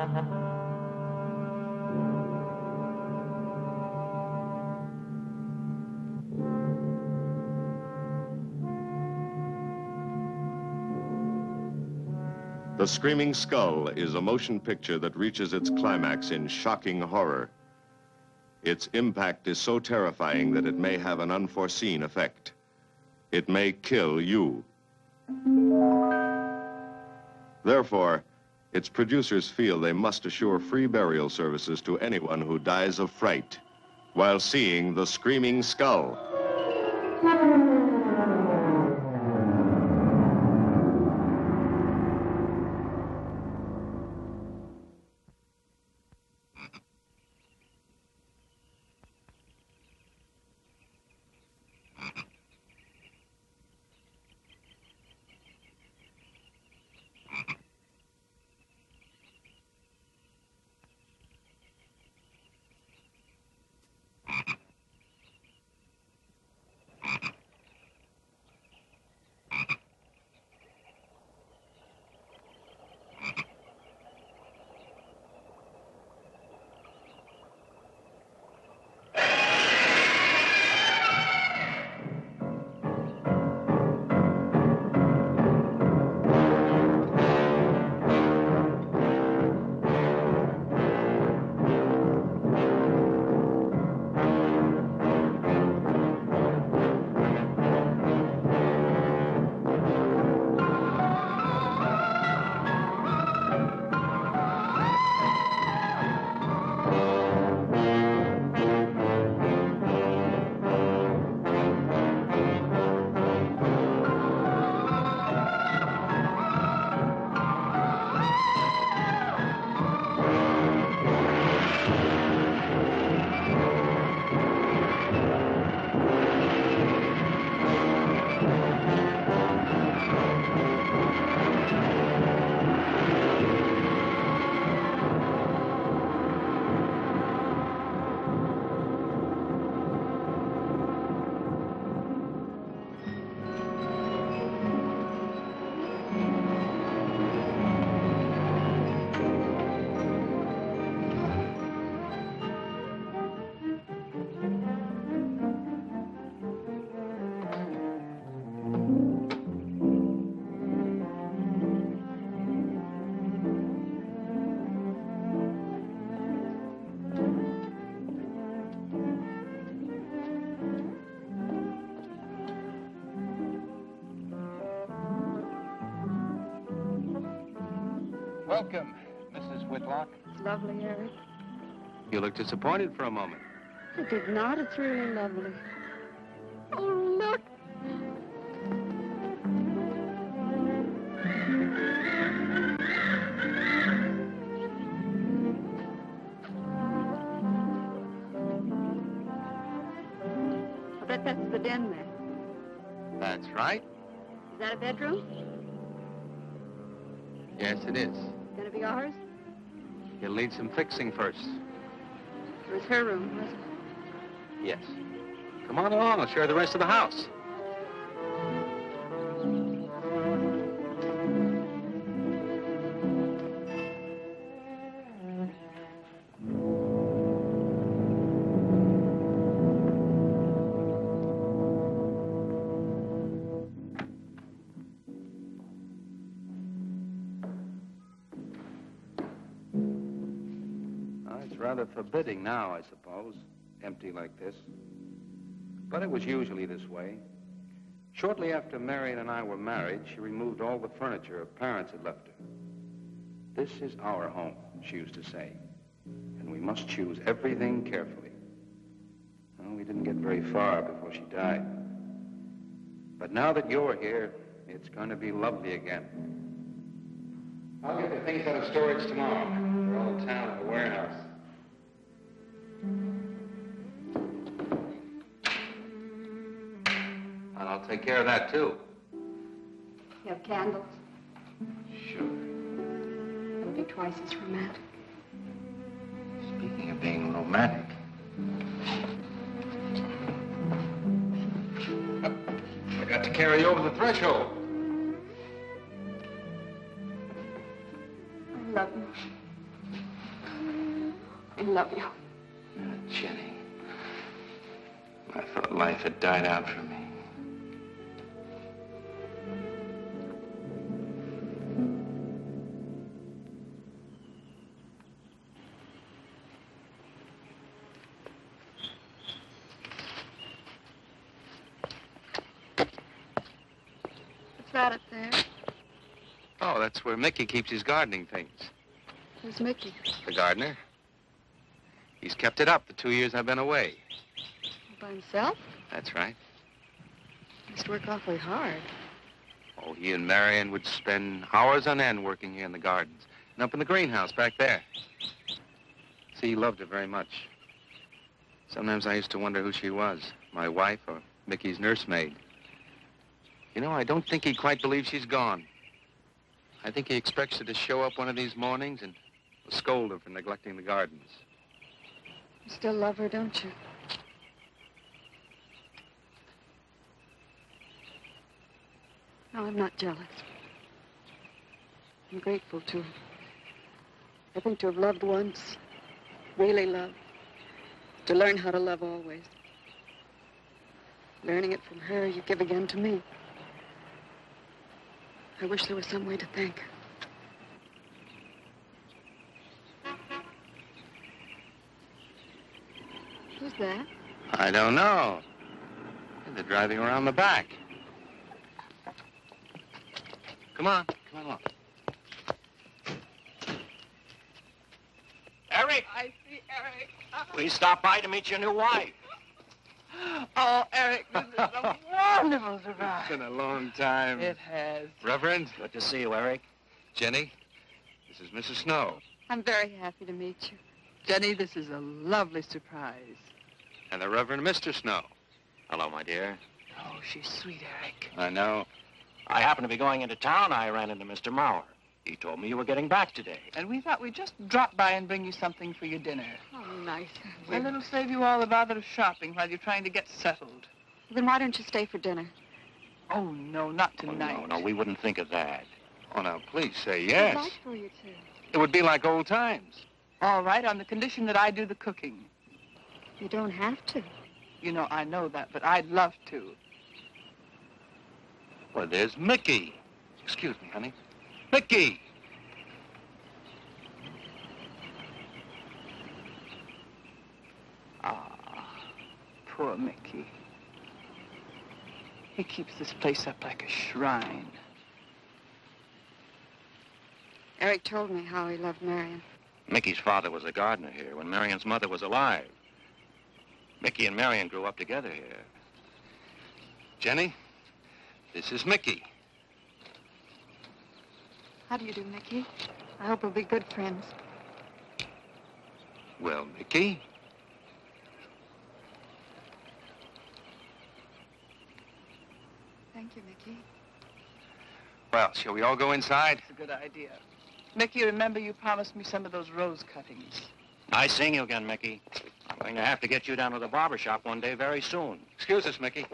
The Screaming Skull is a motion picture that reaches its climax in shocking horror. Its impact is so terrifying that it may have an unforeseen effect. It may kill you. Therefore, its producers feel they must assure free burial services to anyone who dies of fright while seeing The Screaming Skull. Welcome, Mrs. Whitlock. Lovely, Eric. You look disappointed for a moment. I did not. It's really lovely. Oh, look. I bet that's the den there. That's right. Is that a bedroom? Yes, it is. Gonna be ours? You'll need some fixing first. It was her room, wasn't it? Yes. Come on along. I'll show you the rest of the house. Rather forbidding now, I suppose, empty like this. But it was usually this way. Shortly after Marion and I were married, she removed all the furniture her parents had left her. This is our home, she used to say, and we must choose everything carefully. Well, we didn't get very far before she died. But now that you're here, it's going to be lovely again. I'll get the things out of storage tomorrow. They're all in town at the warehouse. And I'll take care of that, too. You have candles? Sure. It'll be twice as romantic. Speaking of being romantic. I got to carry you over the threshold. I love you. love you. Jenny, I thought life had died out for me. What's that up there? Oh, that's where Mickey keeps his gardening things. Who's Mickey? The gardener. He's kept it up the 2 years I've been away. By himself? That's right. He must work awfully hard. Oh, he and Marion would spend hours on end working here in the gardens and up in the greenhouse back there. See, he loved her very much. Sometimes I used to wonder who she was, my wife or Mickey's nursemaid. You know, I don't think he quite believes she's gone. I think he expects her to show up one of these mornings and scold her for neglecting the gardens. You still love her, don't you? No, I'm not jealous. I'm grateful to her. I think to have loved once, really loved, to learn how to love always. Learning it from her, you give again to me. I wish there was some way to thank her. Who's that? I don't know. They're driving around the back. Come on along. Eric! I see Eric. We stopped by to meet your new wife. Oh, Eric, this is a wonderful It's surprise. been a long time. It has. Reverend, Good to see you, Eric. Jenny, this is Mrs. Snow. I'm very happy to meet you. Jenny, this is a lovely surprise. And the Reverend Mr. Snow. Hello, my dear. Oh, she's sweet, Eric. I know. I happened to be going into town. I ran into Mr. Mauer. He told me you were getting back today. And we thought we'd just drop by and bring you something for your dinner. Oh, nice. And it'll save you all the bother of shopping while you're trying to get settled. Then why don't you stay for dinner? Oh, no, not Oh, tonight. no, we wouldn't think of that. Oh, now, please say I'd yes. like for you to. It would be like old times. All right, on the condition that I do the cooking. You don't have to. You know, I know that, but I'd love to. Well, there's Mickey. Excuse me, honey. Mickey! Ah, poor Mickey. He keeps this place up like a shrine. Eric told me how he loved Marion. Mickey's father was a gardener here when Marion's mother was alive. Mickey and Marion grew up together here. Jenny, this is Mickey. How do you do, Mickey? I hope we'll be good friends. Well, Mickey, Thank you, Mickey. well, shall we all go inside? It's a good idea. Mickey, remember you promised me some of those rose cuttings. Nice seeing you again, Mickey. I'm going to have to get you down to the barber shop one day very soon. Excuse us, Mickey.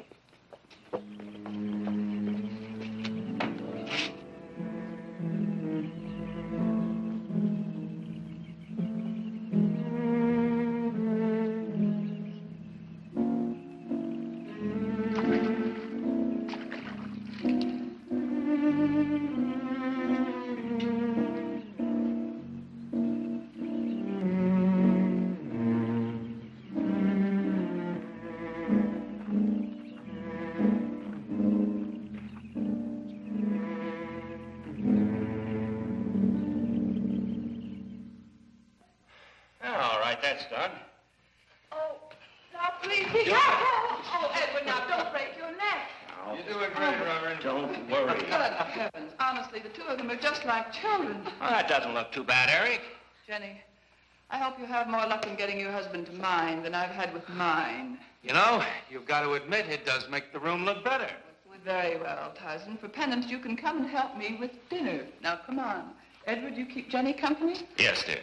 All right, that's done. Oh, now please be careful. Oh, Edward, now don't break your neck. You're doing great, Reverend. Don't worry. Good heavens. Honestly, the two of them are just like children. Well, that doesn't look too bad, Eric. Jenny, I hope you have more luck in getting your husband to mine than I've had with mine. You know, you've got to admit it does make the room look better. Very well, Tyson. For penance, you can come and help me with dinner. Now, come on. Edward, you keep Jenny company? Yes, dear.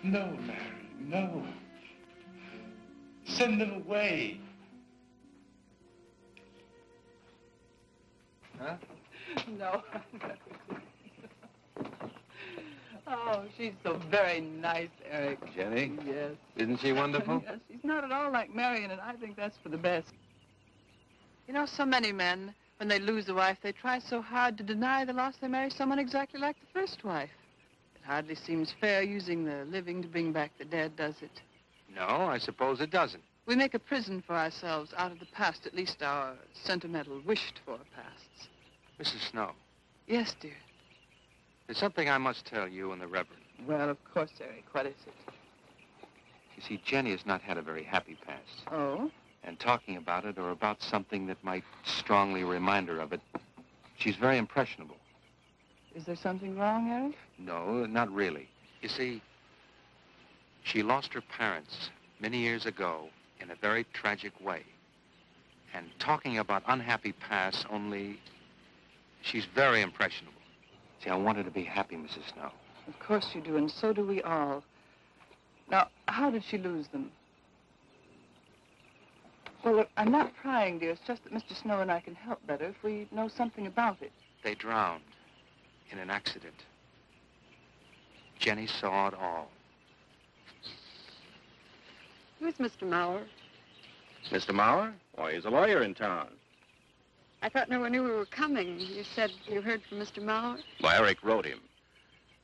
No, Mary, no. Send them away. Huh? No. Oh, she's so very nice, Eric. Jenny? Yes. Isn't she wonderful? Yes, she's not at all like Marion, and I think that's for the best. You know, so many men, when they lose a wife, they try so hard to deny the loss they marry someone exactly like the first wife. It hardly seems fair using the living to bring back the dead, does it? No, I suppose it doesn't. We make a prison for ourselves out of the past, at least our sentimental, wished-for pasts. Mrs. Snow, Yes, dear. there's something I must tell you and the Reverend. Well, of course, Eric. What is it? You see, Jenny has not had a very happy past. Oh? And talking about it or about something that might strongly remind her of it, she's very impressionable. Is there something wrong, Eric? No, not really. You see, she lost her parents many years ago in a very tragic way. And talking about unhappy past only, she's very impressionable. See, I want her to be happy, Mrs. Snow. Of course you do, and so do we all. Now, how did she lose them? Well, look, I'm not prying, dear. It's just that Mr. Snow and I can help better if we know something about it. They drowned in an accident. Jenny saw it all. Who's Mr. Mauer? Mr. Mauer? Why, he's a lawyer in town. I thought no one knew we were coming. You said you heard from Mr. Mauer? Well, Eric wrote him.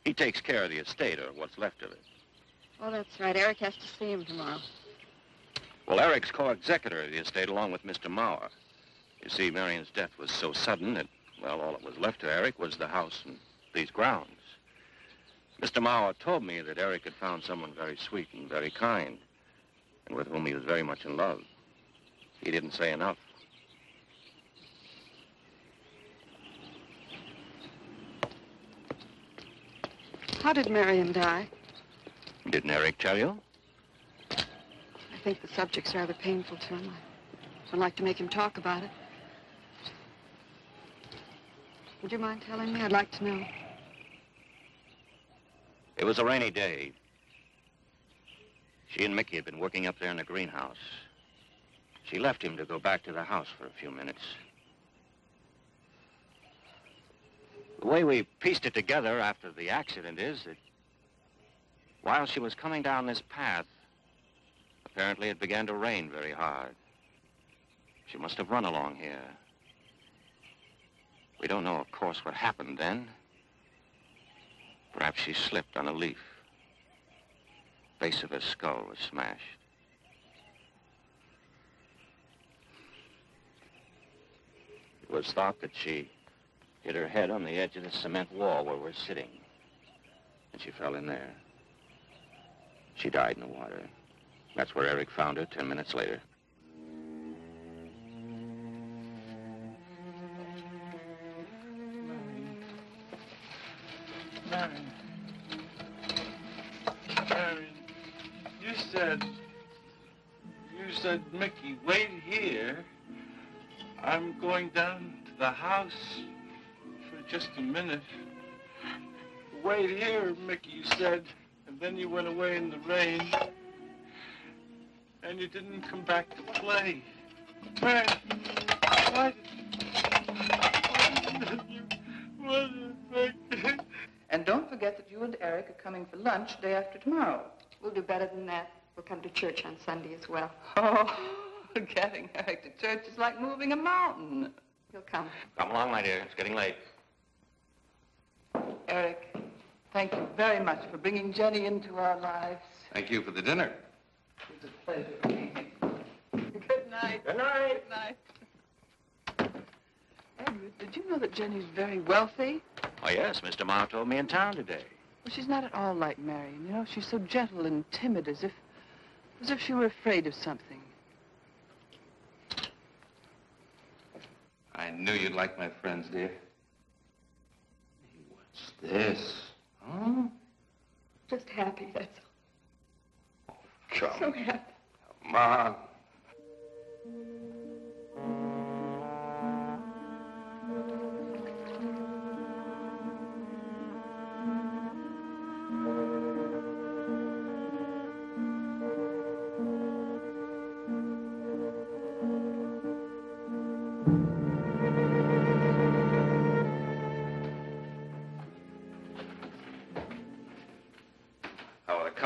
He takes care of the estate, or what's left of it. Oh, that's right. Eric has to see him tomorrow. Well, Eric's co-executor of the estate along with Mr. Mauer. You see, Marion's death was so sudden that, well, all that was left to Eric was the house and these grounds. Mr. Mauer told me that Eric had found someone very sweet and very kind, and with whom he was very much in love. He didn't say enough. How did Marion die? Didn't Eric tell you? I think the subject's rather painful to him. I don't like to make him talk about it. Would you mind telling me? I'd like to know. It was a rainy day. She and Mickey had been working up there in the greenhouse. She left him to go back to the house for a few minutes. The way we pieced it together after the accident is that while she was coming down this path, apparently it began to rain very hard. She must have run along here. We don't know, of course, what happened then. Perhaps she slipped on a leaf. Base of her skull was smashed. It was thought that she hit her head on the edge of the cement wall where we're sitting. And she fell in there. She died in the water. That's where Eric found her 10 minutes later. Marion. Marion, you said, Mickey, wait here. I'm going down to the house for just a minute. Wait here, Mickey, you said, and then you went away in the rain, and you didn't come back to play. Marion, why did you... And don't forget that you and Eric are coming for lunch day after tomorrow. We'll do better than that. We'll come to church on Sunday as well. Oh, getting Eric to church is like moving a mountain. He'll come. Come along, my dear. It's getting late. Eric, thank you very much for bringing Jenny into our lives. Thank you for the dinner. It was a pleasure. Good night. Good night. Good night. Edward, did you know that Jenny's very wealthy? Oh, yes. Mr. Mauer told me in town today. Well, she's not at all like Marion. You know, she's so gentle and timid, as if she were afraid of something. I knew you'd like my friends, dear. What's this? Huh? Just happy, that's all. Come. So happy. Come on.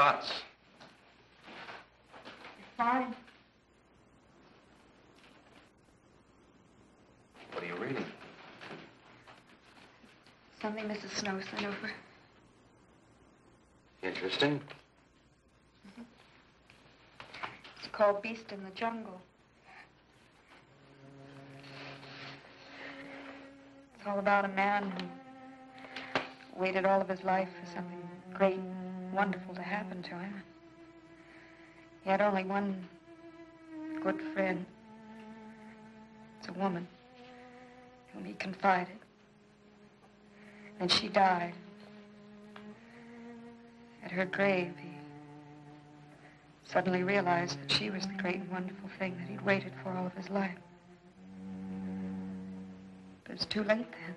cots. Fine. What are you reading? Something Mrs. Snow sent over. Interesting. It's called Beast in the Jungle. It's all about a man who waited all of his life for something great, wonderful to happen to him. He had only one good friend. It's a woman whom he confided. And she died. At her grave, he suddenly realized that she was the great and wonderful thing that he'd waited for all of his life. But it was too late then.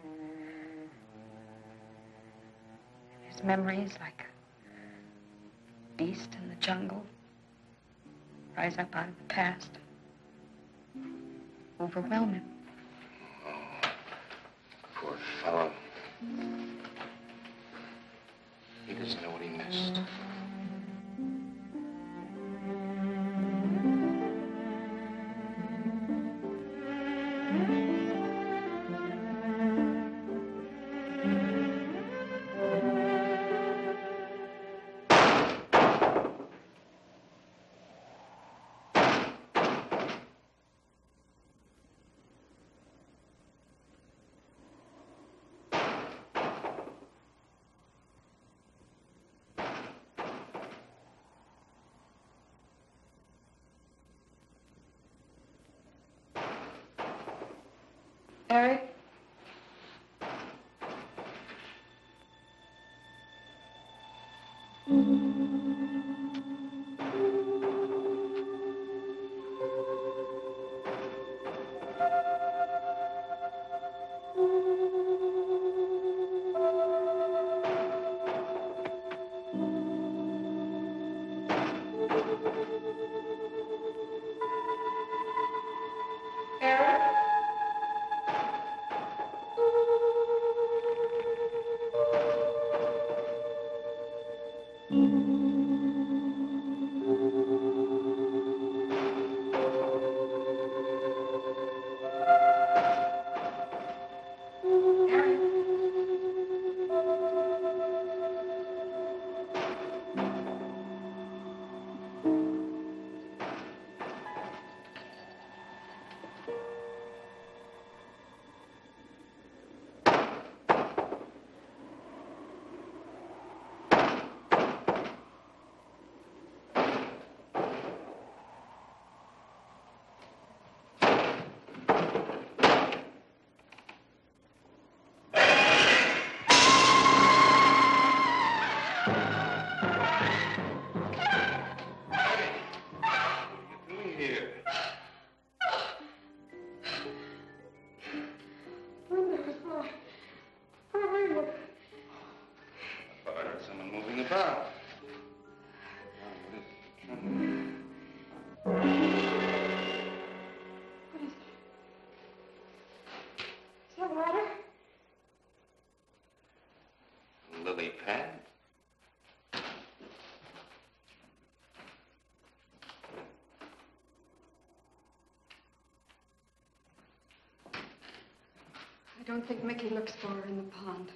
His memories, like a beast in the jungle, rise up out of the past, overwhelm him. Oh, poor fellow. He doesn't know what he missed. Eric? I don't think Mickey looks for her in the pond.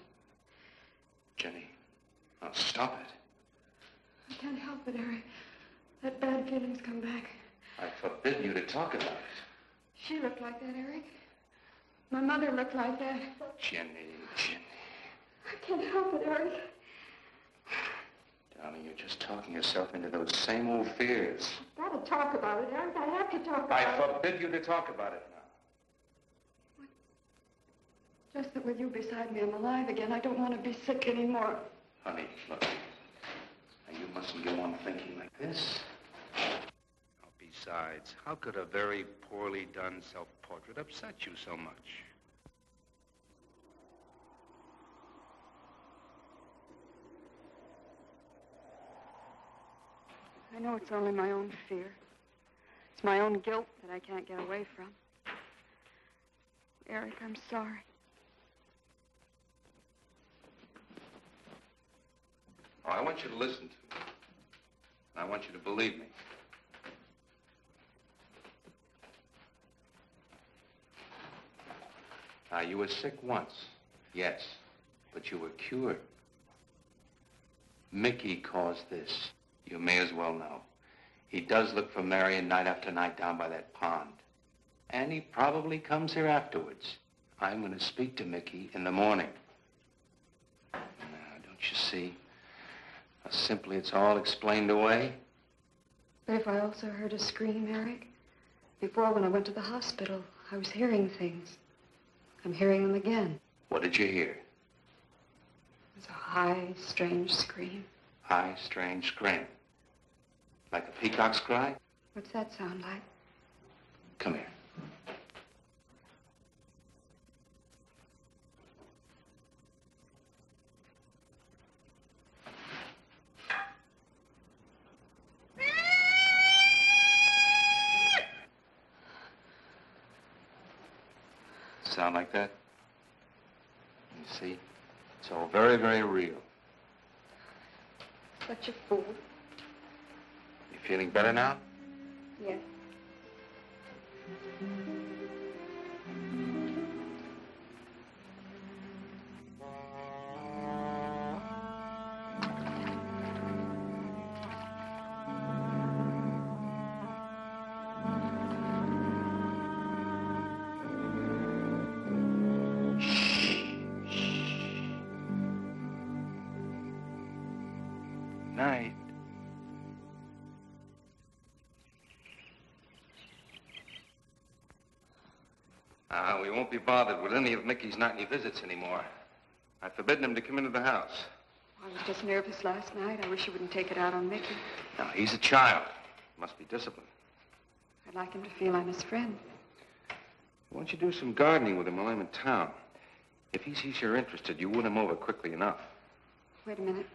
Jenny, now stop it. I can't help it, Eric. That bad feeling's come back. I forbid you to talk about it. She looked like that, Eric. My mother looked like that. Jenny. I can't help it, Eric. Darling, you're just talking yourself into those same old fears. I've got to talk about it, Eric. I have to talk about it. I forbid you to talk about it now. Just that with you beside me, I'm alive again. I don't want to be sick anymore. Honey, look. Now, you mustn't go on thinking like this. Besides, how could a very poorly done self-portrait upset you so much? I know it's only my own fear. It's my own guilt that I can't get away from. Eric, I'm sorry. Oh, I want you to listen to me. I want you to believe me. Now, you were sick once, yes, but you were cured. Mickey caused this. You may as well know. He does look for Marion night after night down by that pond. And he probably comes here afterwards. I'm going to speak to Mickey in the morning. Now, don't you see how simply it's all explained away? But if I also heard a scream, Eric, before when I went to the hospital, I was hearing things. I'm hearing them again. What did you hear? It was a high, strange scream. High, strange scream. Like a peacock's cry? What's that sound like? Come here. Sound like that? You see? It's all very, very real. Such a fool. You feeling better now? Yes. Night. We won't be bothered with any of Mickey's nightly visits anymore. I've forbidden him to come into the house. I was just nervous last night. I wish you wouldn't take it out on Mickey. Now, he's a child. Must be disciplined. I'd like him to feel I'm his friend. Why don't you do some gardening with him while I'm in town? If he sees you're interested, you win him over quickly enough. Wait a minute.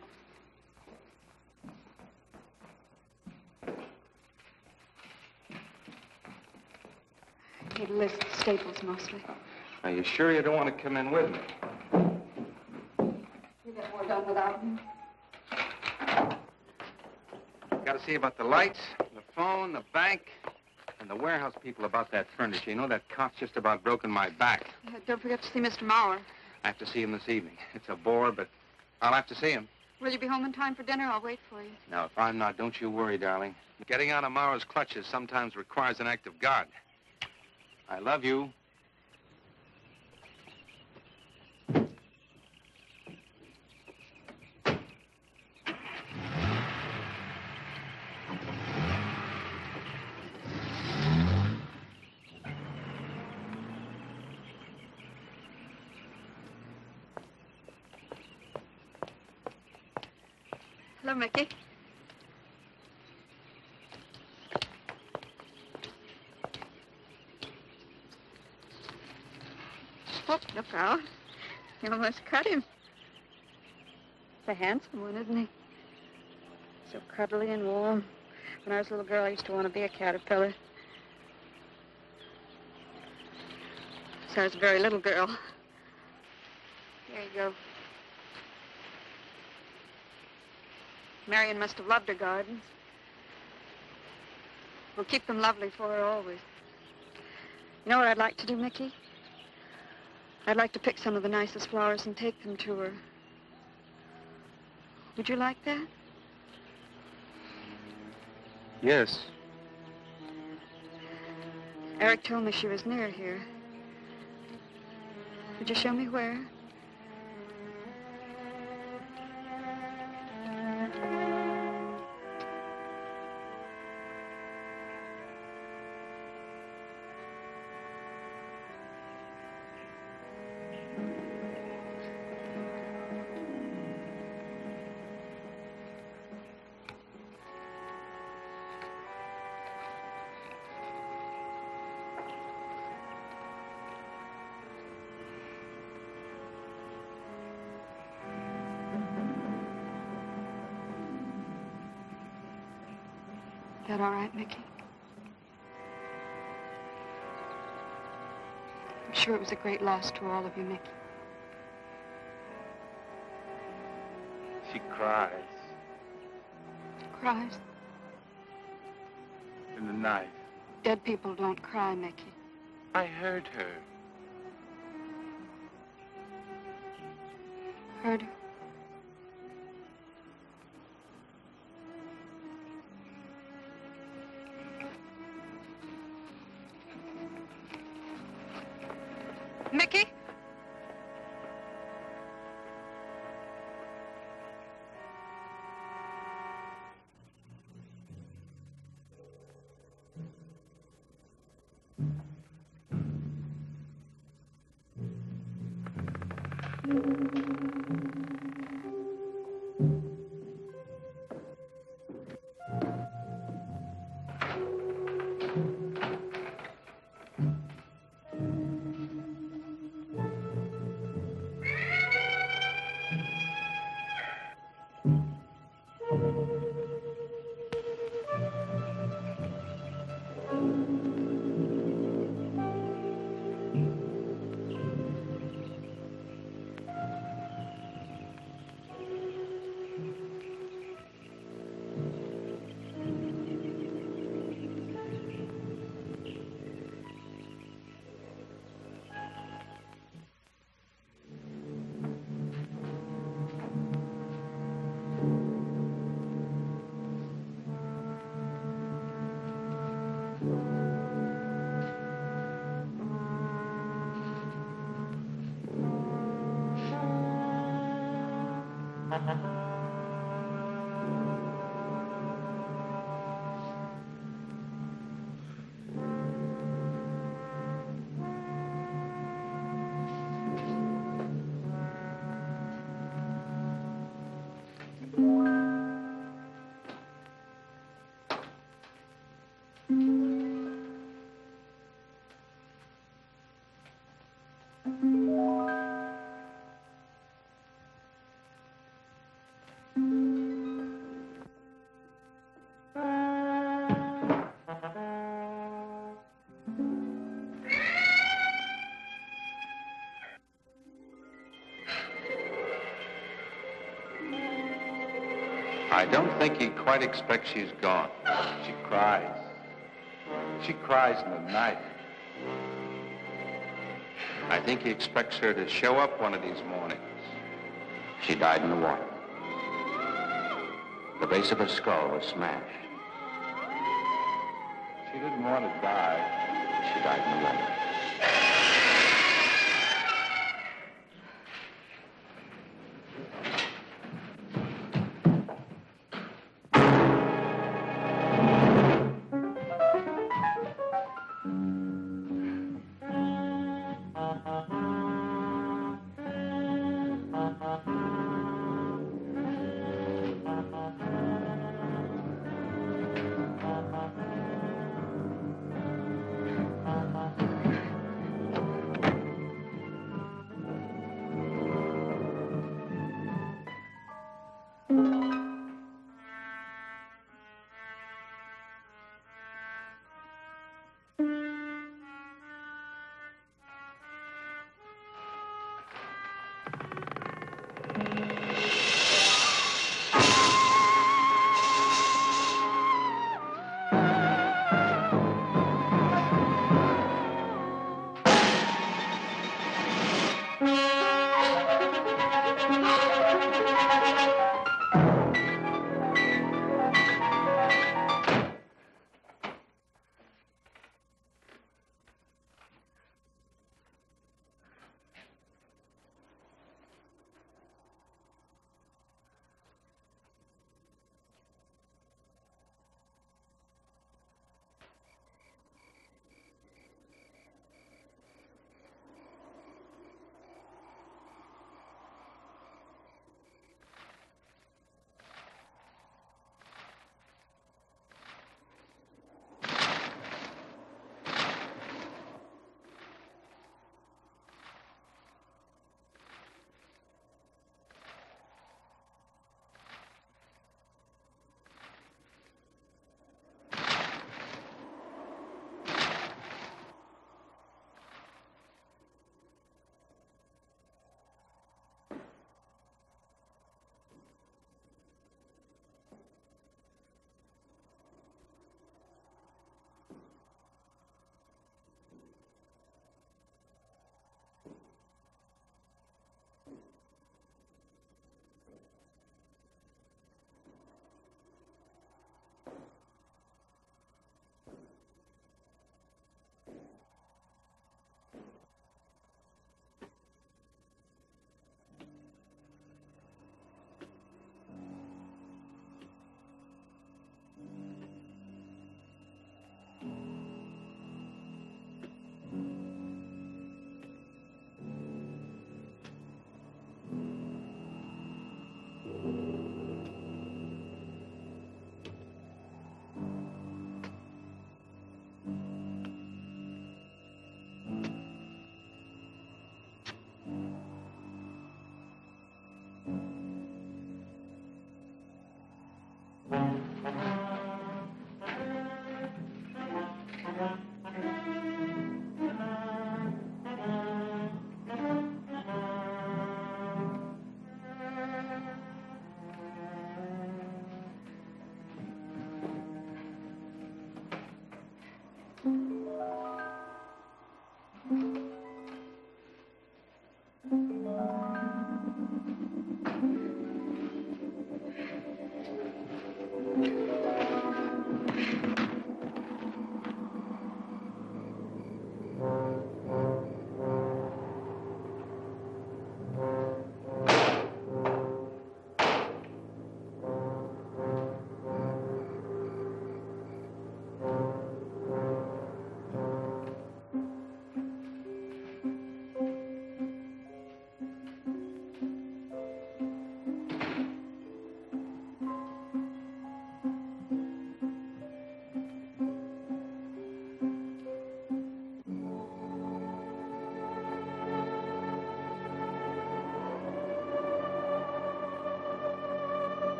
I need a list of staples mostly. Are you sure you don't want to come in with me? You get more done without me. Got to see about the lights, the phone, the bank, and the warehouse people about that furniture. You know, that cop's just about broken my back. Don't forget to see Mr. Maurer. I have to see him this evening. It's a bore, but I'll have to see him. Will you be home in time for dinner? I'll wait for you. Now, if I'm not, don't you worry, darling. Getting out of Maurer's clutches sometimes requires an act of God. I love you. Hello, Mickey. Oh, look out. You almost cut him. He's a handsome one, isn't he? So cuddly and warm. When I was a little girl, I used to want to be a caterpillar. So I was a very little girl. Here you go. Marion must have loved her gardens. We'll keep them lovely for her always. You know what I'd like to do, Mickey? I'd like to pick some of the nicest flowers and take them to her. Would you like that? Yes. Eric told me she was near here. Would you show me where? Is that all right, Mickey? I'm sure it was a great loss to all of you, Mickey. She cries. Cries? in the night. Dead people don't cry, Mickey. I heard her. Heard her? Mickey? I don't think he quite expects she's gone. She cries. She cries in the night. I think he expects her to show up one of these mornings. She died in the water. The base of her skull was smashed. She didn't want to die. She died in the water.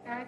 Eric?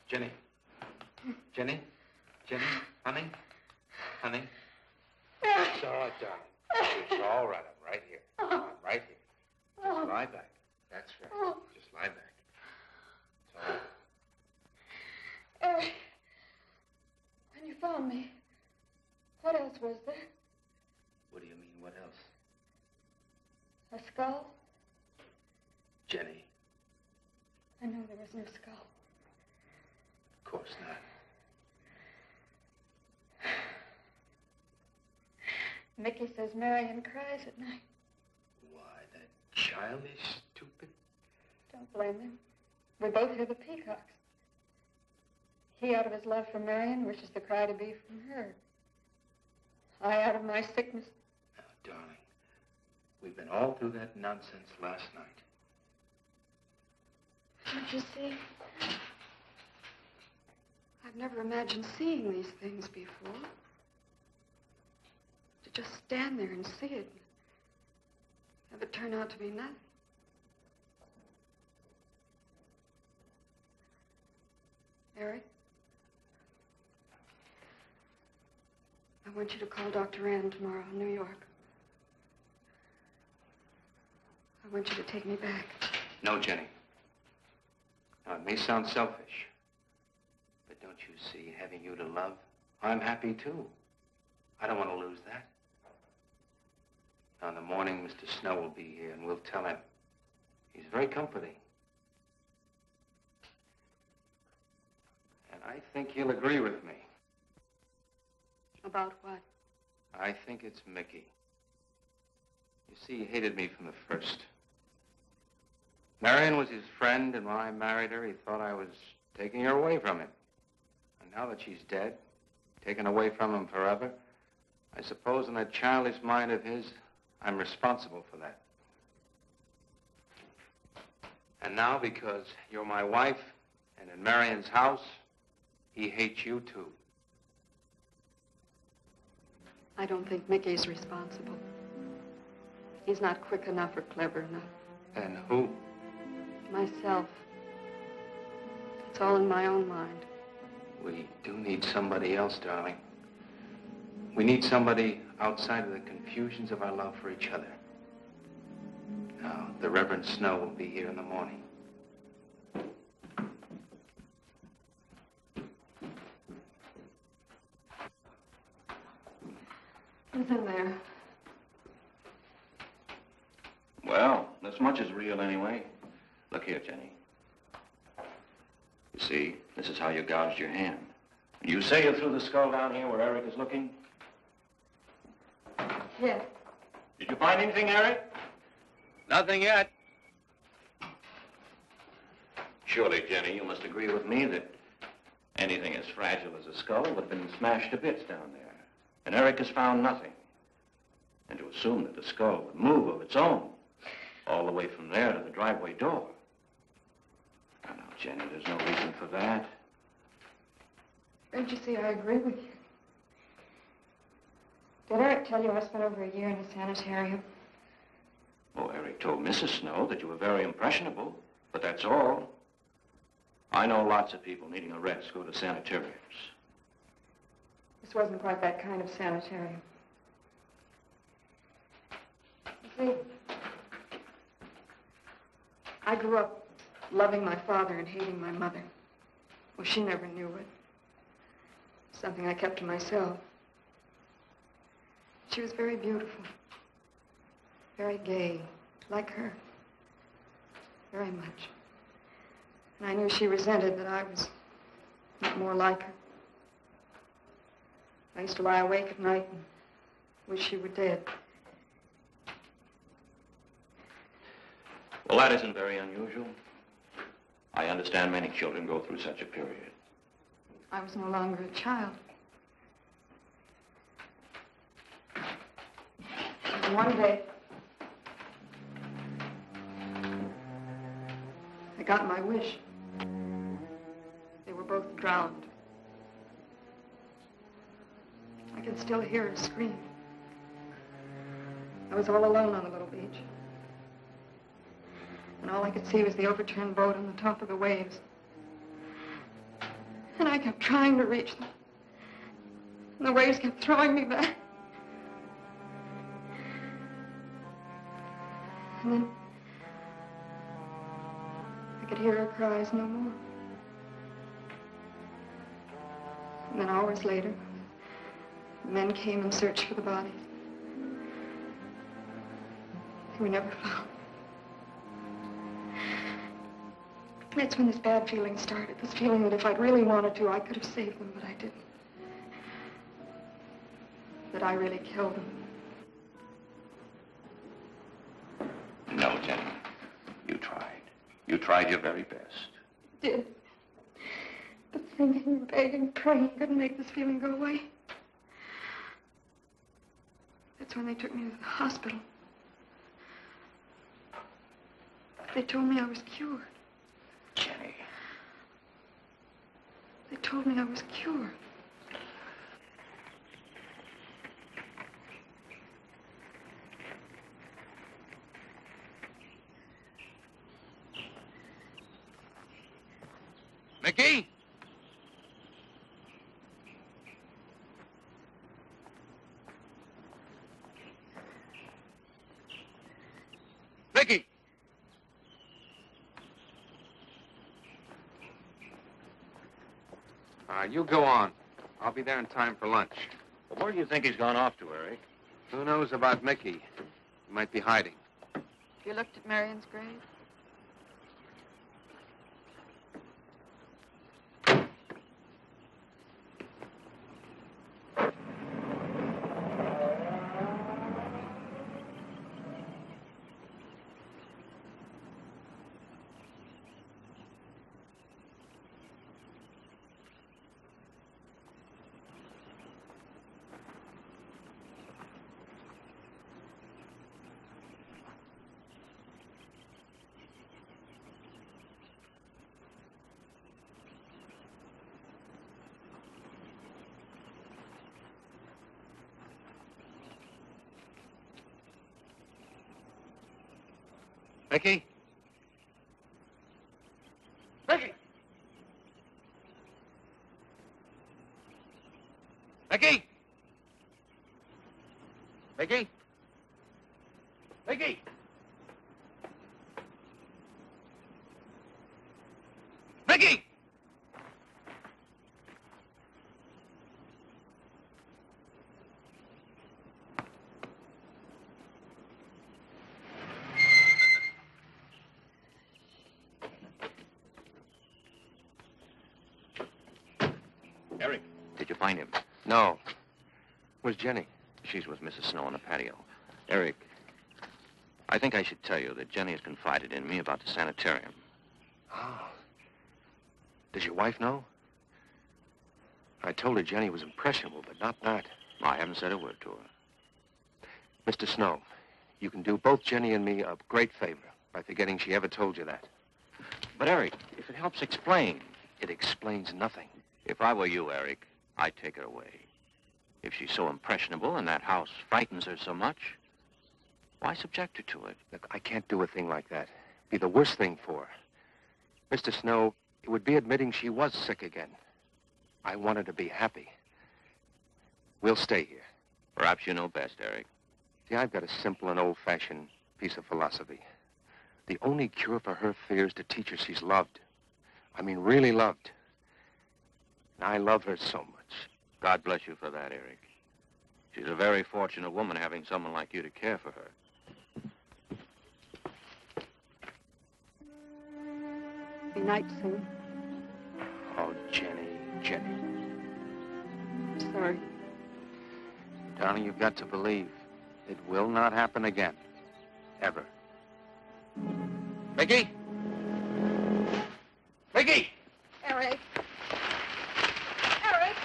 Jenny. Jenny? Jenny? Honey? Honey? It's all right, darling. It's all right. I'm right here. I'm right here. Just lie back. That's right. Just lie back. It's all right. Eric, when you found me, what else was there? What do you mean, what else? A skull? Jenny. I know there was no skull. Of course not. Mickey says Marion cries at night. Why, that childish, stupid... Don't blame him. We both hear the peacocks. He, out of his love for Marion, wishes the cry to be from her. I, out of my sickness. Now, darling, we've been all through that nonsense last night. Don't you see? I've never imagined seeing these things before. To just stand there and see it. Have it turn out to be nothing. Eric? I want you to call Dr. Ann tomorrow in New York. I want you to take me back. No, Jenny. Now, it may sound selfish, but don't you see, having you to love, I'm happy too. I don't want to lose that. Now, in the morning, Mr. Snow will be here, and we'll tell him. He's very comforting. And I think he'll agree with me. About what? I think it's Mickey. You see, he hated me from the first. Marion was his friend, and when I married her, he thought I was taking her away from him. And now that she's dead, taken away from him forever, I suppose in that childish mind of his, I'm responsible for that. And now, because you're my wife, and in Marion's house, he hates you too. I don't think Mickey's responsible. He's not quick enough or clever enough. And who? Myself. It's all in my own mind. We do need somebody else, darling. We need somebody outside of the confusions of our love for each other. Now, the Reverend Snow will be here in the morning. Who's in there? Well, this much is real anyway. Look here, Jenny. You see, this is how you gouged your hand. You say you threw the skull down here where Eric is looking? Yes. Did you find anything, Eric? Nothing yet. Surely, Jenny, you must agree with me that anything as fragile as a skull would have been smashed to bits down there. And Eric has found nothing. And to assume that the skull would move of its own, all the way from there to the driveway door. Now, Jenny, there's no reason for that. Don't you see, I agree with you. Did Eric tell you I spent over a year in a sanitarium? Oh, Eric Eric told Mrs. Snow that you were very impressionable, but that's all. I know lots of people needing a rest go to sanitariums. This wasn't quite that kind of sanitarium. You see, I grew up loving my father and hating my mother. Well, she never knew it. Something I kept to myself. She was very beautiful. Very gay, like her. Very much. And I knew she resented that I was not more like her. I used to lie awake at night and wish she were dead. Well, that isn't very unusual. I understand many children go through such a period. I was no longer a child. And one day, I got my wish. They were both drowned. I could still hear her scream. I was all alone on the little beach. And all I could see was the overturned boat on the top of the waves. And I kept trying to reach them. And the waves kept throwing me back. And then I could hear her cries no more. And then hours later, the men came and searched for the bodies. They were never found. That's when this bad feeling started. This feeling that if I'd really wanted to, I could have saved them, but I didn't. That I really killed them. No, Jenny. You tried. You tried your very best. I did. But singing, begging, praying couldn't make this feeling go away. That's when they took me to the hospital. They told me I was cured. Jenny. They told me I was cured. Mickey? Mickey! You go on. I'll be there in time for lunch. Well, where do you think he's gone off to, Eric? Who knows about Mickey? He might be hiding. You looked at Marion's grave? Mickey? Mickey! Mickey? Mickey? Mickey? Mickey! Eric, did you find him? No. Where's Jenny? She's with Mrs. Snow on the patio. Eric, I think I should tell you that Jenny has confided in me about the sanitarium. Oh. Does your wife know? I told her Jenny was impressionable, but not that. I haven't said a word to her. Mr. Snow, you can do both Jenny and me a great favor by forgetting she ever told you that. But, Eric, if it helps explain. It explains nothing. If I were you, Eric, I'd take her away. If she's so impressionable and that house frightens her so much, Why subject her to it? Look, I can't do a thing like that. It'd be the worst thing for her. Mr. Snow, it would be admitting she was sick again. I want her to be happy. We'll stay here. Perhaps you know best, Eric. See, I've got a simple and old-fashioned piece of philosophy. The only cure for her fear is to teach her she's loved. I mean, really loved. And I love her so much. God bless you for that, Eric. She's a very fortunate woman having someone like you to care for her. Be night soon. Oh, Jenny, Jenny. I'm sorry. Darling, you've got to believe it will not happen again. Ever. Peggy? Peggy! Eric. Eric!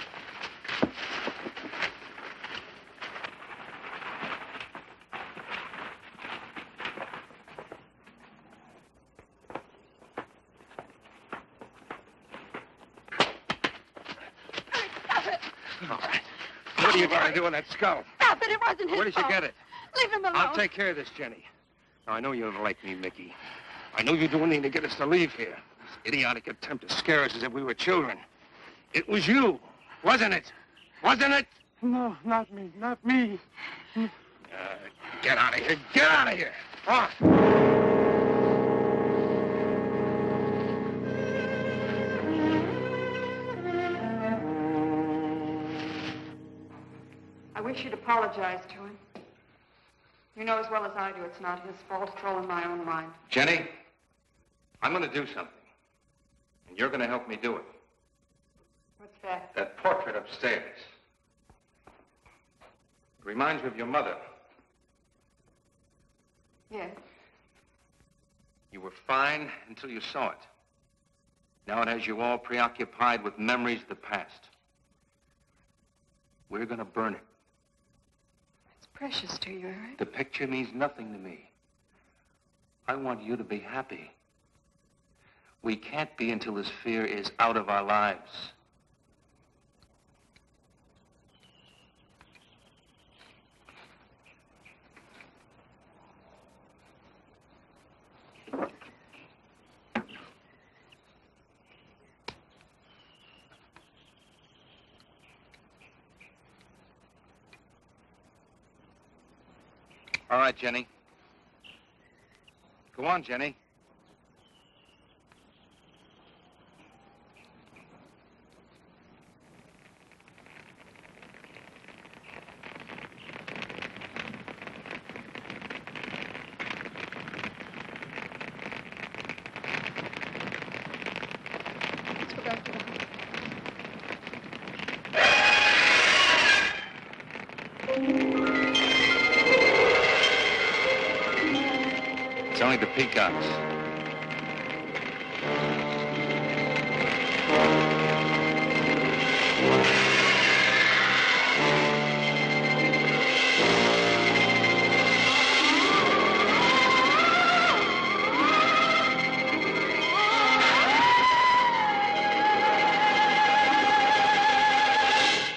Stop it! All right. What are you going to do with that skull? Stop it! It wasn't his Where did you fault. get it? Leave him alone. I'll take care of this, Jenny. Now, I know you don't like me, Mickey. I know you do anything to get us to leave here. This idiotic attempt to scare us as if we were children. It was you, wasn't it? Wasn't it? No, not me, not me. Get out of here. Get out of here. On. I wish you'd apologize to him. You know as well as I do it's not his fault. It's all in my own mind. Jenny, I'm going to do something. And you're going to help me do it. What's that? That portrait upstairs. It reminds me of your mother. Yes. You were fine until you saw it. Now it has you all preoccupied with memories of the past. We're going to burn it. It's precious to you, Eric. The picture means nothing to me. I want you to be happy. We can't be until this fear is out of our lives. All right, Jenny. Go on, Jenny. Let's go back to the house. It's only the peacocks.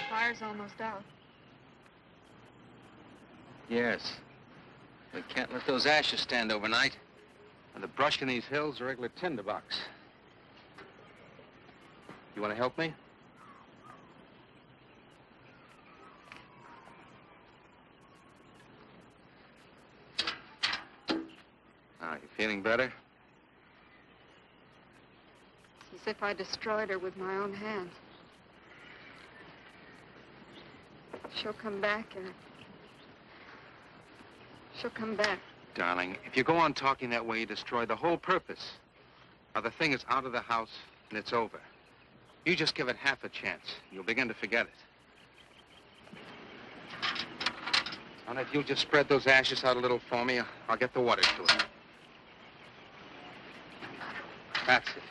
Fire's almost out. Yes. We can't let those ashes stand overnight. And the brush in these hills are a regular tinderbox. You want to help me? Now, you feeling better? It's as if I destroyed her with my own hands. She'll come back, Eric. She'll come back. Darling, if you go on talking that way, you destroy the whole purpose. Now, the thing is out of the house, and it's over. You just give it half a chance. You'll begin to forget it. And if you'll just spread those ashes out a little for me, I'll get the water to it. That's it.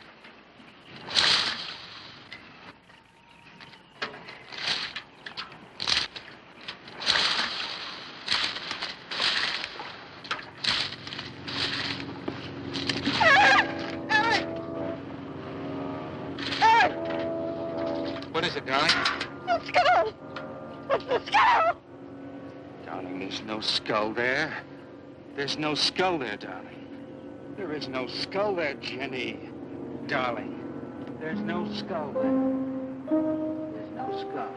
What is it, darling? The skull! It's the skull! Darling, there's no skull there. There's no skull there, darling. There is no skull there, Jenny. Darling, there's no skull there. There's no skull.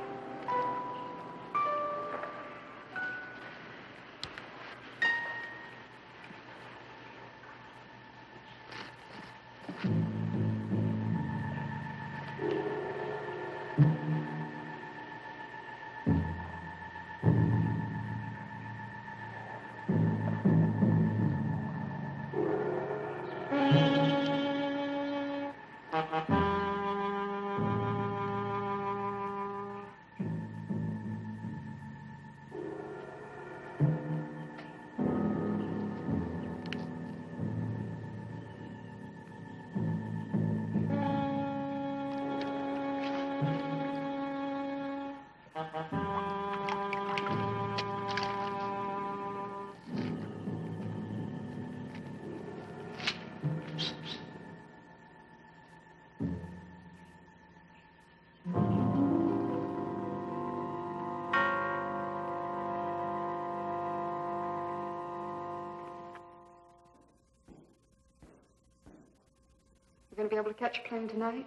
Going to be able to catch a plane tonight?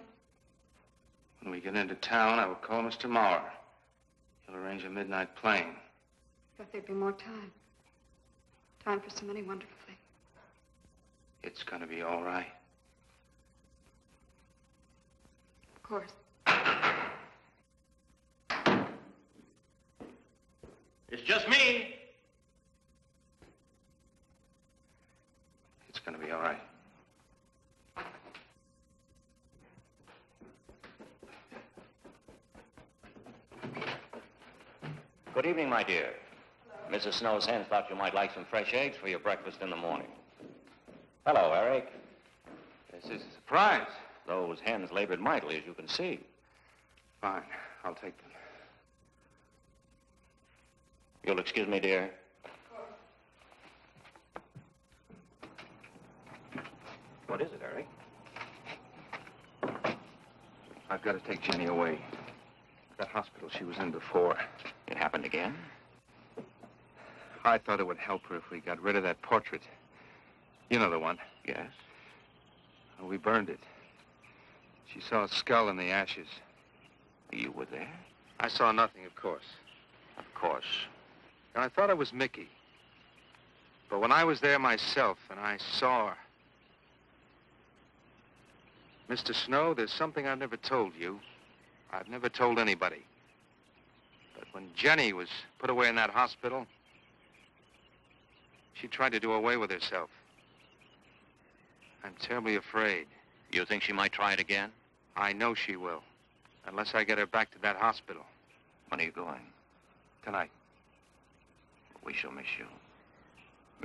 When we get into town, I will call Mr. Maurer. He'll arrange a midnight plane. Thought there'd be more time. Time for so many wonderful things. It's going to be all right. Of course. It's just me. It's going to be all right. Good evening, my dear. Mrs. Snow's hens thought you might like some fresh eggs for your breakfast in the morning. Hello, Eric. This is a surprise. Those hens labored mightily, as you can see. Fine. I'll take them. You'll excuse me, dear. What is it, Eric? I've got to take Jenny away. That hospital she was in before. It happened again? I thought it would help her if we got rid of that portrait. You know the one. Yes. Well, we burned it. She saw a skull in the ashes. You were there? I saw nothing, of course. Of course. And I thought it was Mickey. But when I was there myself and I saw her... Mr. Snow, there's something I've never told you. I've never told anybody. But when Jenny was put away in that hospital, she tried to do away with herself. I'm terribly afraid. You think she might try it again? I know she will. Unless I get her back to that hospital. When are you going? Tonight. We shall miss you.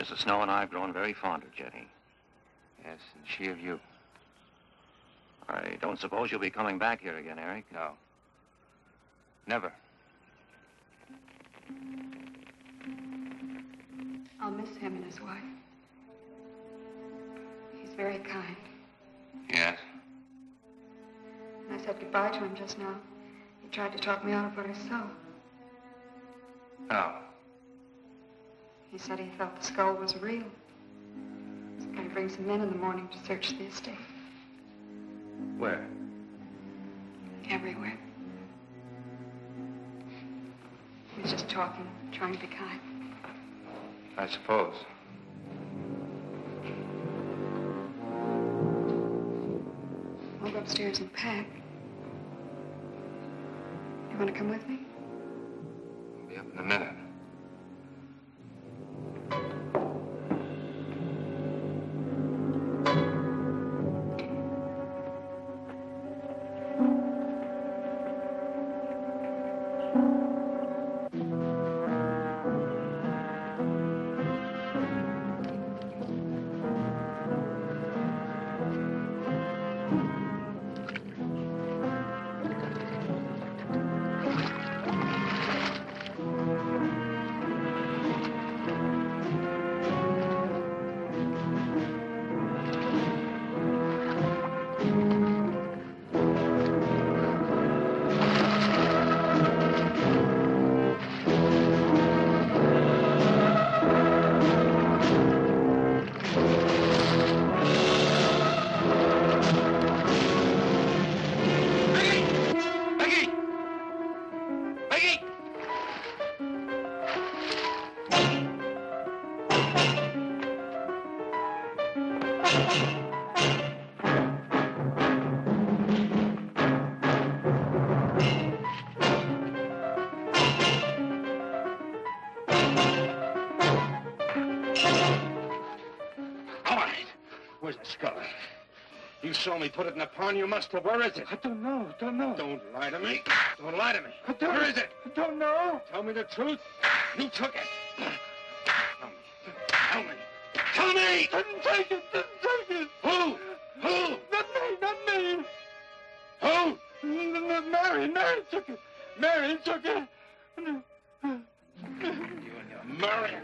Mrs. Snow and I have grown very fond of Jenny. Yes, and she of you. I don't suppose you'll be coming back here again, Eric? No. Never. I'll miss him and his wife. He's very kind. Yes? When I said goodbye to him just now, he tried to talk me out of what I saw. No. He said he felt the skull was real. He's going to bring some men in the morning to search the estate. Where? Everywhere. He was just talking, trying to be kind. I suppose. I'll go upstairs and pack. You want to come with me? I'll be up in a minute. You saw me put it in the pond. You must have. Where is it? I don't know. Don't lie to me. Don't lie to me. Where is it? I don't know. Tell me the truth. You took it. Tell me. Tell me! Didn't take it. Who? Not me. Who? Marion took it. Marion took it. You and your Marion.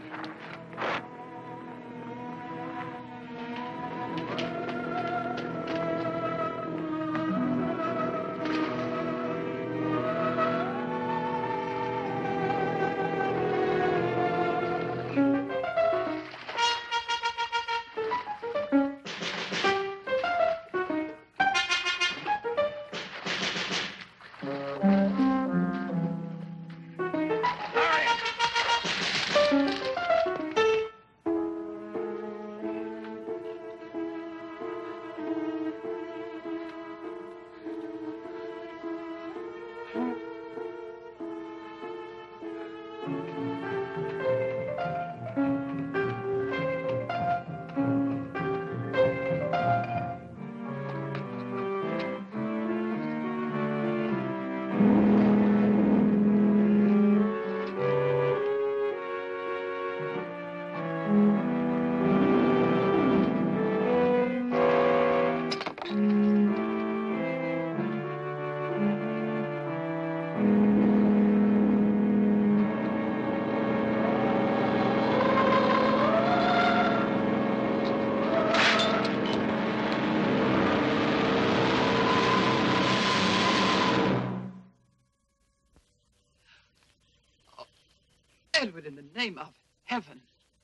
Edward, in the name of heaven.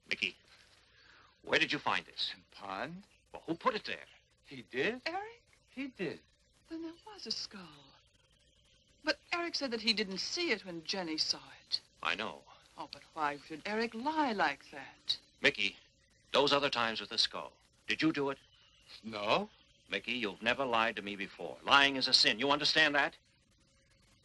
Mickey, where did you find this? Pond? Well, who put it there? He did? Eric? He did. Then there was a skull. But Eric said that he didn't see it when Jenny saw it. I know. Oh, but why should Eric lie like that? Mickey, those other times with the skull, did you do it? No. Mickey, you've never lied to me before. Lying is a sin. You understand that?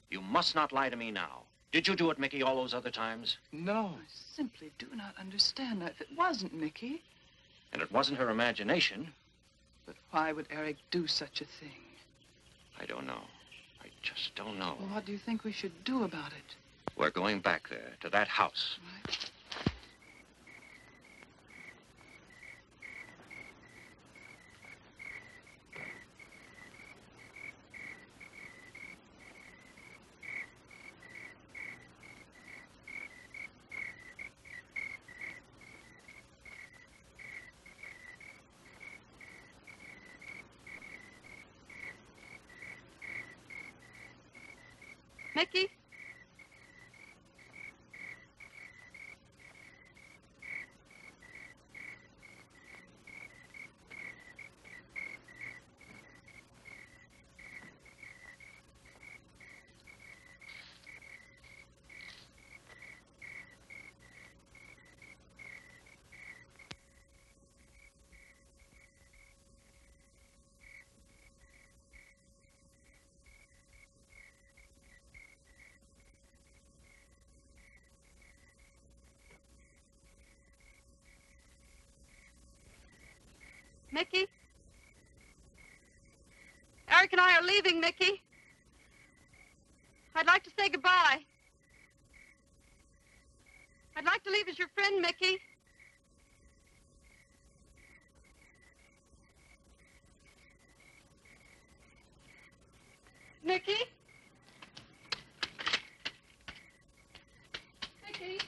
You must not lie to me now. Did you do it, Mickey, all those other times? No. I simply do not understand that. If it wasn't Mickey. And it wasn't her imagination. But why would Eric do such a thing? I don't know. I just don't know. Well, what do you think we should do about it? We're going back there, to that house. Right. Mickey? Mickey? Eric and I are leaving, Mickey. I'd like to say goodbye. I'd like to leave as your friend, Mickey. Mickey? Mickey?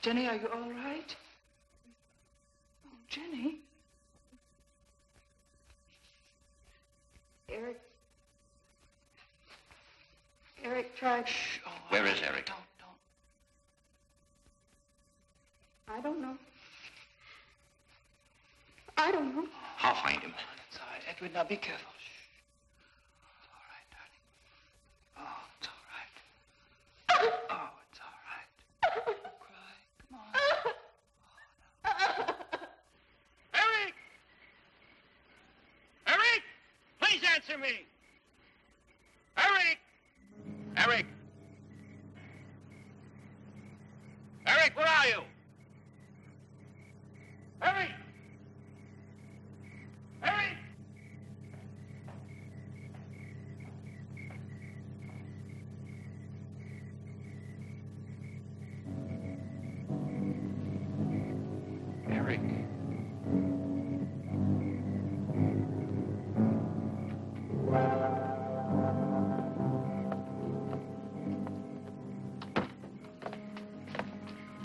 Jenny, are you all right? Oh, Jenny. Eric tried... Shh. Oh, Where is Eric? Don't. I don't know. I don't know. I'll find him. It's all right. Edward, now be careful. Shh. It's all right, darling. Oh, it's all right. Oh, it's all right. Don't cry. Come on. Eric! Eric! Please answer me! Eric! Eric! Eric, where are you? Eric! Eric! Eric.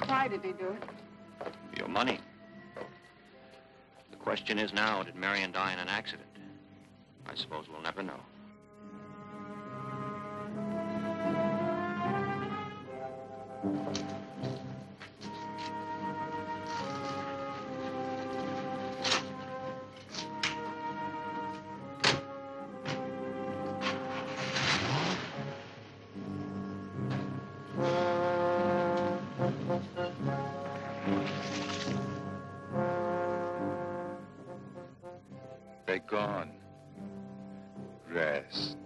Why did he do it? Your money. The question is now, did Marion die in an accident? I suppose we'll never know. They're gone. Rest.